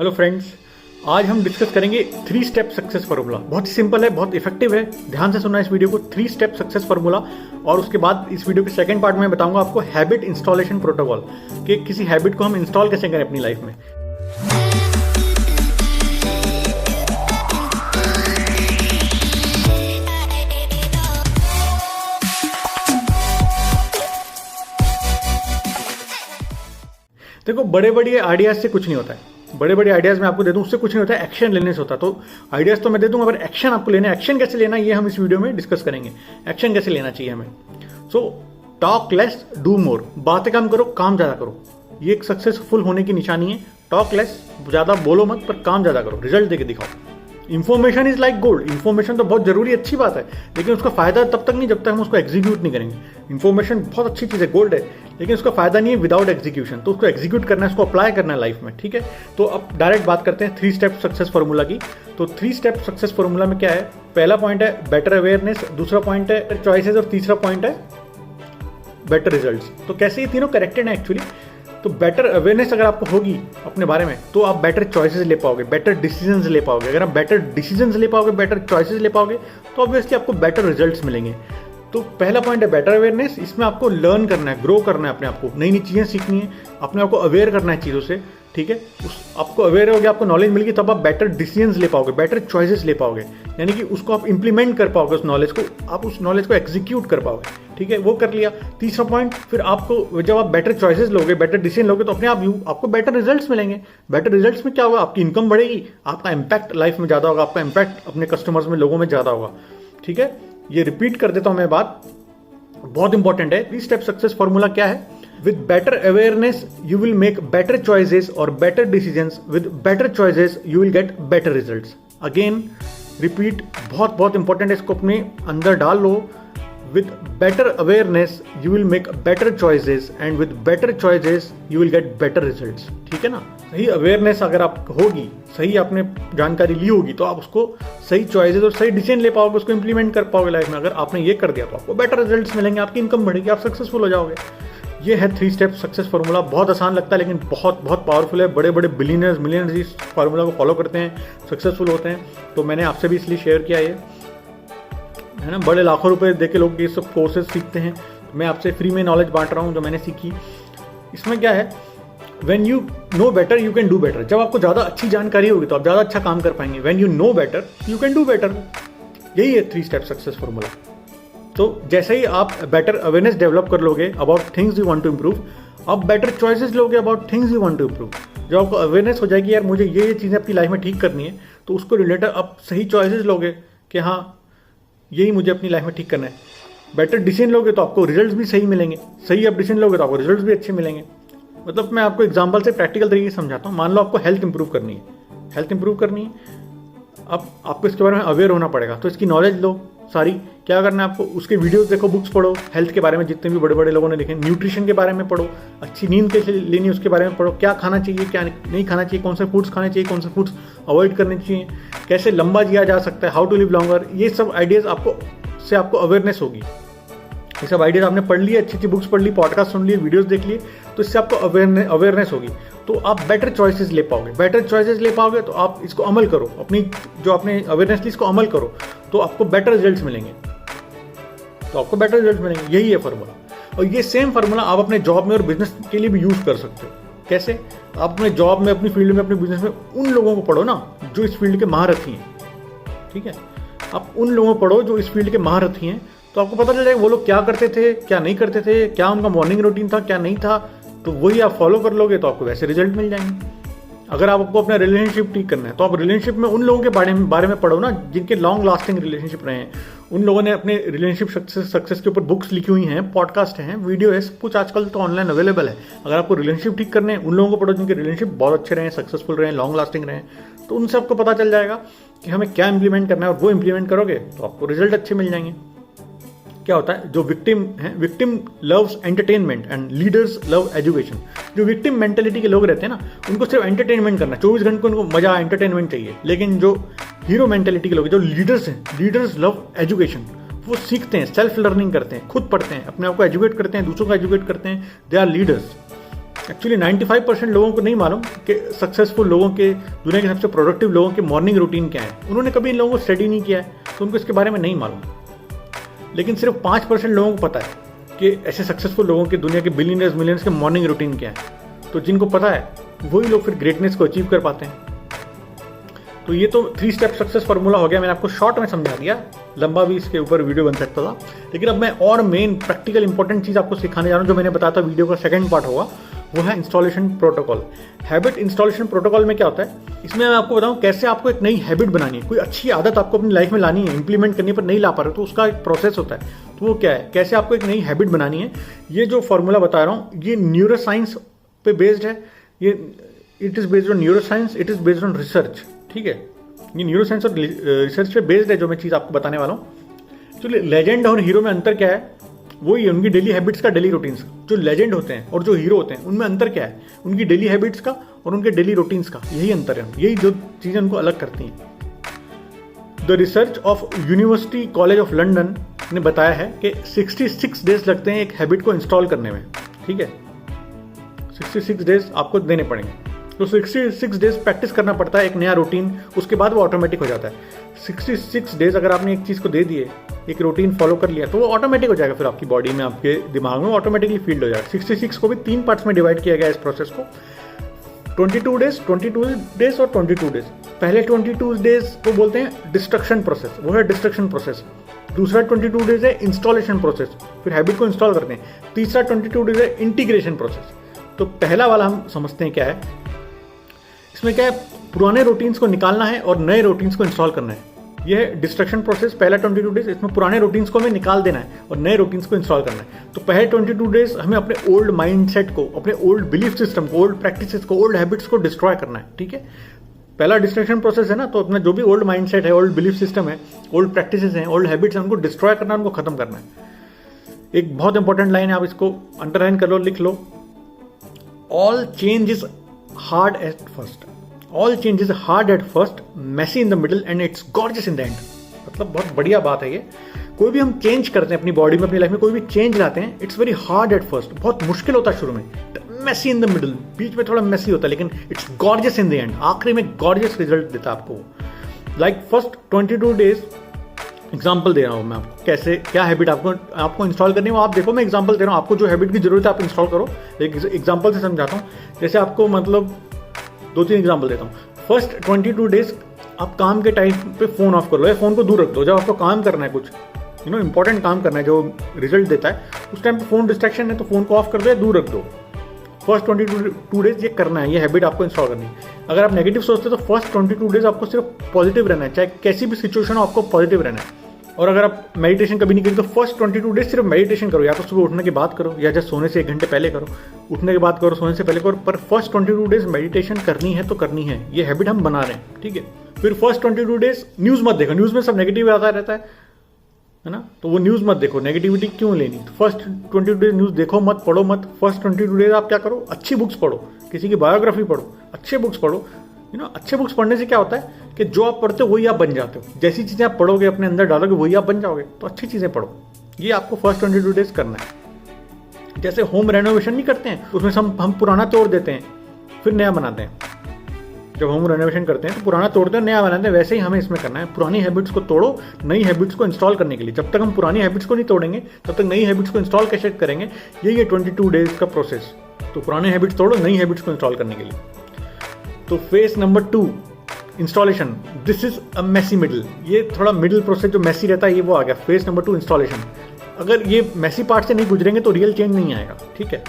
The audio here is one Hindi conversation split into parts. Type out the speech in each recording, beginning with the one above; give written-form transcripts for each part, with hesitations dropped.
हेलो फ्रेंड्स, आज हम डिस्कस करेंगे 3 स्टेप सक्सेस फार्मूला। बहुत ही सिंपल है, बहुत इफेक्टिव है। ध्यान से सुनना इस वीडियो को। 3 स्टेप सक्सेस फार्मूला। और उसके बाद इस वीडियो के सेकंड पार्ट में बताऊंगा आपको हैबिट इंस्टॉलेशन प्रोटोकॉल, कि किसी हैबिट को हम इंस्टॉल कैसे करें अपनी लाइफ में। देखो, बड़े बड़े आइडियाज से कुछ नहीं होता है। बड़े बड़े आइडियाज मैं आपको दे दूं, उससे कुछ नहीं होता है, एक्शन लेने से होता है। तो आइडियाज तो मैं दे दूंगा, पर एक्शन आपको लेना है। एक्शन कैसे लेना है ये हम इस वीडियो में डिस्कस करेंगे। एक्शन कैसे लेना चाहिए हमें। So talk less do more. बातें कम करो, काम ज्यादा करो। ये एक सक्सेसफुल होने की निशानी है। टॉक लेस, ज्यादा बोलो मत, पर काम ज्यादा करो, रिजल्ट देके दिखाओ। Information is like gold. Information तो बहुत जरूरी, अच्छी बात है, लेकिन उसका फायदा तब तक नहीं जब तक हम उसको एग्जीक्यूट नहीं करेंगे। इन्फॉर्मेशन बहुत अच्छी चीज है, गोल्ड है, लेकिन उसका फायदा नहीं है विदाउट एग्जीक्यूशन। तो उसको एग्जीक्यूट करना है, उसको अप्लाई करना है लाइफ में, ठीक है। तो अब डायरेक्ट बात करते हैं 3 स्टेप सक्सेस फार्मूला की। तो 3 स्टेप सक्सेस फार्मूला में क्या है। पहला पॉइंट है बेटर अवेयरनेस, दूसरा पॉइंट है चॉइसेस, और तीसरा पॉइंट है बेटर रिजल्ट्स। तो कैसे ये तीनों कनेक्टेड है एक्चुअली। तो बेटर अवेयरनेस अगर आपको होगी अपने बारे में, तो आप बेटर चॉइसेस ले पाओगे, बेटर डिसीजंस ले पाओगे। अगर आप बेटर डिसीजंस ले पाओगे, बेटर चॉइसेस ले पाओगे, तो ऑब्वियसली आपको बेटर रिजल्ट्स मिलेंगे। तो पहला पॉइंट है बेटर अवेयरनेस। इसमें आपको लर्न करना है, ग्रो करना है अपने आप को, नई नई चीज़ें सीखनी है, अपने आप को अवेयर करना है चीज़ों से, ठीक है। आपको अवेयर होगे, आपको नॉलेज मिलेगी, तब आप बेटर डिसीजंस ले पाओगे, बेटर चॉइसेस ले पाओगे। यानी कि उसको आप इंप्लीमेंट कर पाओगे, उस नॉलेज को, आप उस नॉलेज को एग्जीक्यूट कर पाओगे, ठीक है। वो कर लिया। तीसरा पॉइंट, फिर आपको जब आप बेटर चॉइसेस लोगे, बेटर डिसीजन लोगे, तो अपने आप आपको बेटर रिजल्ट्स मिलेंगे। बेटर रिजल्ट्स में क्या होगा, आपकी इनकम बढ़ेगी, आपका इंपैक्ट लाइफ में ज़्यादा होगा, आपका इंपैक्ट अपने कस्टमर्स में, लोगों में ज़्यादा होगा, ठीक है। ये रिपीट कर देता हूँ मैं बात, बहुत इंपॉर्टेंट है। 3 स्टेप सक्सेस फॉर्मूला क्या है। With better awareness you will make better choices और better decisions. With better choices you will get better results. Again repeat, बहुत बहुत इंपॉर्टेंट है, इसको अपने अंदर डाल लो। With better awareness, you will make better choices, and with better choices, you will get better results. ठीक है ना। सही अवेयरनेस अगर आप होगी, सही आपने जानकारी ली होगी, तो आप उसको सही चॉइसेस और सही डिसीजन ले पाओगे, उसको इंप्लीमेंट कर पाओगे लाइफ में। अगर आपने ये कर दिया तो आपको बेटर रिजल्ट्स मिलेंगे, आपकी इनकम बढ़ेगी, आप सक्सेसफुल हो जाओगे। ये है 3 स्टेप सक्सेस फार्मूला। बहुत आसान लगता है, लेकिन बहुत बहुत पावरफुल है। बड़े बड़े बिलियनर्स, मिलियनर्स इस फार्मूला को फॉलो करते हैं, सक्सेसफुल होते हैं। तो मैंने आपसे भी इसलिए शेयर किया ये, है ना। बड़े लाखों रुपए देके लोग ये सब कोर्सेज सीखते हैं। मैं आपसे फ्री में नॉलेज बांट रहा हूँ जो मैंने सीखी। इसमें क्या है, when you know better you can do better. जब आपको ज़्यादा अच्छी जानकारी होगी तो आप ज़्यादा अच्छा काम कर पाएंगे। When you know better you can do better. यही है 3 स्टेप सक्सेस फार्मूला। तो जैसे ही आप बेटर अवेयरनेस डेवलप कर लोगे about things you want to improve, आप बेटर चॉइसेस लोगे about things you want to improve. जब आपको अवेयरनेस हो जाएगी, यार मुझे ये चीज़ें अपनी लाइफ में ठीक करनी है, तो उसको रिलेटेड आप सही चॉइसेस लोगे कि हाँ यही मुझे अपनी लाइफ में ठीक करना है। बेटर डिसीजन लोगे तो आपको रिजल्ट्स भी सही मिलेंगे। सही आप डिसीजन लोगे तो आपको रिजल्ट्स भी अच्छे मिलेंगे। मतलब मैं आपको एग्जांपल से प्रैक्टिकल तरीके से समझाता हूँ। मान लो आपको हेल्थ इंप्रूव करनी है, हेल्थ इंप्रूव करनी है, अब आपको इसके बारे में अवेयर होना पड़ेगा। तो इसकी नॉलेज लो सारी। क्या करना है आपको, उसके वीडियोस देखो, बुक्स पढ़ो, हेल्थ के बारे में जितने भी बड़े बड़े लोगों ने लिखे, न्यूट्रिशन के बारे में पढ़ो, अच्छी नींद कैसे लेनी है उसके बारे में पढ़ो, क्या खाना चाहिए क्या नहीं खाना चाहिए, कौन से फूड्स खाने चाहिए, कौन से फूड्स अवॉइड करने चाहिए, कैसे लंबा जिया जा सकता है, हाउ टू लिव लॉन्गर। ये सब आइडियाज़ आपको अवेयरनेस होगी। ये सब आइडियाज आपने पढ़ लिए, अच्छी अच्छी बुक्स पढ़ ली, पॉडकास्ट सुन लिए, वीडियोस देख लिए, तो इससे आपको अवेयरनेस होगी। तो आप बेटर चॉइसेस ले पाओगे। बेटर चॉइसेस ले पाओगे तो आप इसको अमल करो, अपनी जो आपने अवेयरनेस ली इसको अमल करो, तो आपको बेटर रिजल्ट्स मिलेंगे। यही है फार्मूला। और ये सेम फार्मूला आप अपने जॉब में और बिजनेस के लिए भी यूज कर सकते हो। कैसे, आप अपने जॉब में, अपनी फील्ड में, अपने बिजनेस में उन लोगों को पढ़ो ना जो इस फील्ड के महारथी हैं, ठीक है। आप उन लोगों को पढ़ो जो इस फील्ड के महारथी हैं, तो आपको पता चल जाएगा वो लोग क्या करते थे, क्या नहीं करते थे, क्या उनका मॉर्निंग रूटीन था, क्या नहीं था। तो वही आप फॉलो कर लोगे तो आपको वैसे रिजल्ट मिल जाएंगे। अगर आपको अपना रिलेशनशिप ठीक करना है तो आप रिलेशनशिप में उन लोगों के बारे में पढ़ो ना जिनके लॉन्ग लास्टिंग रिलेशनशिप रहे हैं। उन लोगों ने अपने रिलेशनशिप सक्सेस के ऊपर बुक्स लिखी हुई हैं, पॉडकास्ट हैं, वीडियो है, सब कुछ आजकल तो ऑनलाइन अवेलेबल है। अगर आपको रिलेशनशिप ठीक करने हैं, उन लोगों को पढ़ो जिनके रिलेशनशिप बहुत अच्छे रहे, सक्सेसफुल रहे, लॉन्ग लास्टिंग रहे। तो उनसे आपको पता चल जाएगा कि हमें क्या इंप्लीमेंट करना है, और वो इंप्लीमेंट करोगे तो आपको रिजल्ट अच्छे मिल जाएंगे। क्या होता है, जो विक्टिम है, victim loves entertainment and leaders love education. जो विक्टिम मेंटेलिटी के लोग रहते हैं ना, उनको सिर्फ एंटरटेनमेंट करना, 24 घंटे उनको मजा, एंटरटेनमेंट चाहिए। लेकिन जो हीरो मेंटेलिटी के लोग, जो लीडर्स हैं, लीडर्स लव एजुकेशन, वो सीखते हैं, सेल्फ लर्निंग करते हैं, खुद पढ़ते हैं, अपने आप को एजुकेट करते हैं, दूसरों को एजुकेट करते हैं। They are leaders. एक्चुअली 95% लोगों को नहीं मालूम कि सक्सेसफुल लोगों के, दुनिया के सबसे प्रोडक्टिव लोगों के मॉर्निंग रूटीन क्या है। उन्होंने कभी इन लोगों को स्टडी नहीं किया है, तो उनको इसके बारे में नहीं मालूम। लेकिन सिर्फ 5% लोगों को पता है कि ऐसे सक्सेसफुल लोगों के, दुनिया के बिलियनर्स मिलियनर्स के मॉर्निंग रूटीन क्या है। तो जिनको पता है वही लोग फिर ग्रेटनेस को अचीव कर पाते हैं। तो ये तो 3 स्टेप सक्सेस फार्मूला हो गया, मैंने आपको शॉर्ट में समझा दिया, लंबा भी इसके ऊपर वीडियो बन सकता था। लेकिन अब मैं और मेन प्रैक्टिकल इंपॉर्टेंट चीज़ आपको सिखाने जा रहा हूँ, जो मैंने बताया था वीडियो का सेकंड पार्ट होगा, वो है installation protocol. Habit installation protocol में क्या होता है, इसमें मैं आपको बताऊं कैसे आपको एक नई हैबिट बनानी है, कोई अच्छी आदत आपको अपनी लाइफ में लानी है, इंप्लीमेंट करनी पर नहीं ला पा रहे तो उसका एक प्रोसेस होता है। तो वो क्या है, कैसे आपको एक नई हैबिट बनानी है। ये जो फॉर्मूला बता रहा हूँ ये न्यूरोसाइंस पे बेस्ड है, ये it is based on neuroscience, it is based on research. ठीक है, ये न्यूरोसाइंस और रिसर्च पे बेस्ड है जो मैं चीज़ आपको बताने वाला हूँ। तो लेजेंड और हीरो में अंतर क्या है, वही है उनकी डेली हैबिट्स का, डेली रूटीन्स। जो लेजेंड होते हैं और जो हीरो होते हैं उनमें अंतर क्या है, उनकी डेली हैबिट्स का और उनके डेली रूटीन्स का, यही अंतर है, यही जो चीज़ें उनको अलग करती हैं। The research of university college of London ने बताया है कि 66 डेज लगते हैं एक हैबिट को इंस्टॉल करने में। ठीक है, 66 डेज आपको देने पड़ेंगे। तो 66 डेज प्रैक्टिस करना पड़ता है एक नया रूटीन, उसके बाद वो ऑटोमेटिक हो जाता है। 66 डेज अगर आपने एक चीज़ को दे दिए, एक रूटीन फॉलो कर लिया, तो वो ऑटोमेटिक हो जाएगा, फिर आपकी बॉडी में, आपके दिमाग में ऑटोमेटिकली फील्ड हो जाएगा। 66 को भी 3 पार्ट्स में डिवाइड किया गया इस प्रोसेस को, 22 डेज, 22 डेज और 22 डेज। पहले 22 डेज को बोलते हैं डिस्ट्रक्शन प्रोसेस, वो है डिस्ट्रक्शन प्रोसेस। दूसरा 22 डेज है इंस्टॉलेशन प्रोसेस, फिर हैबिट को इंस्टॉल करते हैं। तीसरा 22 डेज है इंटीग्रेशन प्रोसेस। तो पहला वाला हम समझते हैं क्या है, इसमें क्या है, पुराने रूटीन्स को निकालना है और नए रूटीन्स को इंस्टॉल करना है। यह है डिस्ट्रक्शन प्रोसेस, पहला 22 डेज, इसमें पुराने रूटीन्स को हमें निकाल देना है और नए रूटीन्स को इंस्टॉल करना है। तो पहले 22 डेज हमें अपने ओल्ड माइंडसेट को, अपने ओल्ड बिलीफ सिस्टम को, ओल्ड प्रैक्टिसेस को, ओल्ड हैबिट्स को डिस्ट्रॉय करना है। ठीक है, पहला डिस्ट्रक्शन प्रोसेस है ना, तो अपना जो भी ओल्ड माइंडसेट है, ओल्ड बिलीफ सिस्टम है, ओल्ड प्रैक्टिसेस हैं, ओल्ड हैबिट्स हैं, उनको डिस्ट्रॉय करना, उनको खत्म करना है। एक बहुत इंपॉर्टेंट लाइन है, आप इसको अंडरलाइन कर लो, लिख लो, all change is hard at first, all change is hard at first, messy in the middle and it's gorgeous in the end. मतलब बहुत बढ़िया बात है ये। कोई भी हम चेंज करते हैं अपनी बॉडी में, अपनी लाइफ में कोई भी चेंज लाते हैं, it's very hard at first, बहुत मुश्किल होता है शुरू में, मेसी इन द मिडल, बीच में थोड़ा मेसी होता है, लेकिन it's gorgeous in the and, आखिरी में गॉर्जियस रिजल्ट देता है आपको। लाइक फर्स्ट 22 डेज एग्जाम्पल दे रहा हूँ मैं आपको, कैसे क्या हैबिट आपको इंस्टॉल करनी है वो आप देखो। मैं एग्जाम्पल दे रहा हूँ, आपको जो हैबिट की जरूरत है आप इंस्टॉल करो। एक एग्जाम्पल से समझाता हूँ, जैसे आपको मतलब 2-3 एग्जाम्पल देता हूँ। फर्स्ट 22 डेज आप काम के टाइम पे फ़ोन ऑफ कर लो या फ़ोन को दूर रख दो। जब आपको काम करना है, कुछ इंपॉर्टेंट काम करना है जो रिजल्ट देता है, उस टाइम पे फ़ोन डिस्ट्रैक्शन है तो फ़ोन को ऑफ कर दो या दूर रख दो। फर्स्ट 22 डेज ये करना है, ये हैबिट आपको इंस्टॉल करनी है। अगर आप नेगेटिव सोचते हो तो फर्स्ट 22 डेज आपको सिर्फ पॉजिटिव रहना है, चाहे कैसी भी सिचुएशन हो आपको पॉजिटिव रहना है। और अगर आप मेडिटेशन कभी नहीं करें तो फर्स्ट 22 डेज सिर्फ मेडिटेशन करो, या तो सुबह उठने के बाद करो या जब सोने से 1 घंटे पहले करो, उठने के बाद करो, सोने से पहले करो, पर फर्स्ट 22 डेज मेडिटेशन करनी है तो करनी है, ये हैबिट हम बना रहे हैं। ठीक है, फिर फर्स्ट 22 डेज न्यूज़ मत देखो, न्यूज़ में सब नेगेटिव आता रहता है ना, तो वो न्यूज़ मत देखो, नेगेटिविटी क्यों लेनी। तो फर्स्ट 22 डेज न्यूज़ देखो मत, पढ़ो मत। फर्स्ट 22 डेज आप क्या करो, अच्छी बुक्स पढ़ो, किसी की बायोग्राफी पढ़ो, अच्छे बुक्स पढ़ो। अच्छे बुक्स पढ़ने से क्या होता है कि जो आप पढ़ते हो वही आप बन जाते हो। जैसी चीज़ें आप पढ़ोगे, अपने अंदर डालोगे, वही आप बन जाओगे। तो अच्छी चीज़ें पढ़ो, ये आपको फर्स्ट 22 डेज करना है। जैसे होम रेनोवेशन नहीं करते हैं, उसमें हम पुराना तोड़ देते हैं फिर नया बनाते हैं। जब होम रेनोवेशन करते हैं तो पुराना तोड़ते हैं, नया बनाते हैं, वैसे ही हमें इसमें करना है। पुरानी हैबिट्स को तोड़ो नई हैबिट्स को इंस्टॉल करने के लिए। जब तक हम पुरानी हैबिट्स को नहीं तोड़ेंगे तब तक नई हैबिट्स को इंस्टॉल कैसे करेंगे, यही है 22 डेज का प्रोसेस। तो पुराने हैबिट्स तोड़ो नई हैबिट्स को इंस्टॉल करने के लिए। तो phase number 2 installation, this is a messy middle, ये थोड़ा मिडिल प्रोसेस जो मेसी रहता है ये वो आ गया। Phase number 2 installation. अगर ये मेसी पार्ट से नहीं गुजरेंगे तो रियल चेंज नहीं आएगा। ठीक है,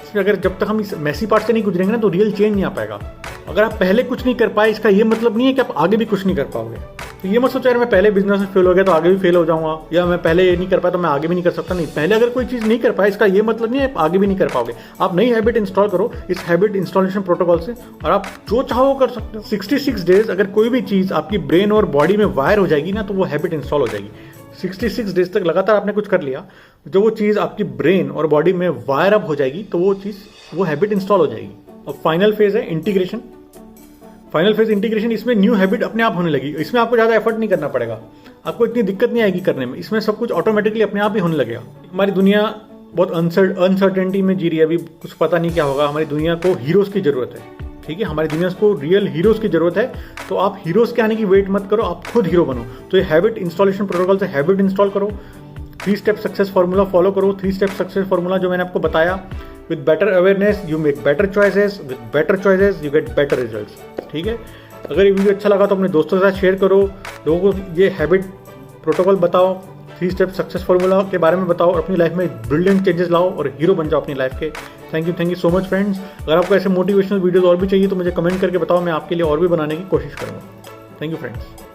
इसमें अगर जब तक हम इस मेसी पार्ट से नहीं गुजरेंगे ना तो रियल चेंज नहीं आ पाएगा। अगर आप पहले कुछ नहीं कर पाए इसका ये मतलब नहीं है कि आप आगे भी कुछ नहीं कर पाओगे। तो ये मत सोचो यार मैं पहले बिजनेस में फेल हो गया तो आगे भी फेल हो जाऊंगा, या मैं पहले ये नहीं कर पाया तो मैं आगे भी नहीं कर सकता। नहीं, पहले अगर कोई चीज़ नहीं कर पाए इसका ये मतलब नहीं है आप आगे भी नहीं कर पाओगे। आप नई हैबिट इंस्टॉल करो इस हैबिट इंस्टॉलेशन प्रोटोकॉल से, और आप जो चाहो वो कर सकते हो। 66 डेज अगर कोई भी चीज़ आपकी ब्रेन और बॉडी में वायर हो जाएगी ना तो वो हैबिट इंस्टॉल हो जाएगी। 66 डेज तक लगातार आपने कुछ कर लिया, जो वो चीज़ आपकी ब्रेन और बॉडी में वायर अप हो जाएगी तो वो चीज़, वो हैबिट इंस्टॉल हो जाएगी। अब फाइनल फेज है इंटीग्रेशन। फाइनल फेज इंटीग्रेशन, इसमें न्यू हैबिट अपने आप होने लगी। इसमें आपको ज़्यादा एफर्ट नहीं करना पड़ेगा, आपको इतनी दिक्कत नहीं आएगी करने में, इसमें सब कुछ ऑटोमेटिकली अपने आप ही होने लगेगा। हमारी दुनिया बहुत अनसर्टेनिटी में जी रही है, अभी कुछ पता नहीं क्या होगा। हमारी दुनिया को हीरोज़ की ज़रूरत है, ठीक है, हमारी दुनिया को रियल हीरोज़ की ज़रूरत है। तो आप हीरोज़ के आने की वेट मत करो, आप खुद हीरो बनो। तो ये हैबिट इंस्टॉलेशन प्रोटोकॉल से हैबिट इंस्टॉल करो, 3 स्टेप सक्सेस फार्मूला फॉलो करो। 3 स्टेप सक्सेस फार्मूला जो मैंने आपको बताया, with better awareness you make better choices, with better choices you get better results, ठीक है। अगर ये वीडियो अच्छा लगा तो अपने दोस्तों के साथ शेयर करो, लोगों को ये हैबिट प्रोटोकॉल बताओ, 3 स्टेप सक्सेस फार्मूला के बारे में बताओ और अपनी लाइफ में ब्रिलियंट चेंजेस लाओ और हीरो बन जाओ अपनी लाइफ के। Thank you so much friends. अगर आपको ऐसे मोटिवेशनल वीडियोस और भी चाहिए तो मुझे कमेंट करके बताओ, मैं आपके लिए और भी बनाने की कोशिश करूँगा। Thank you friends.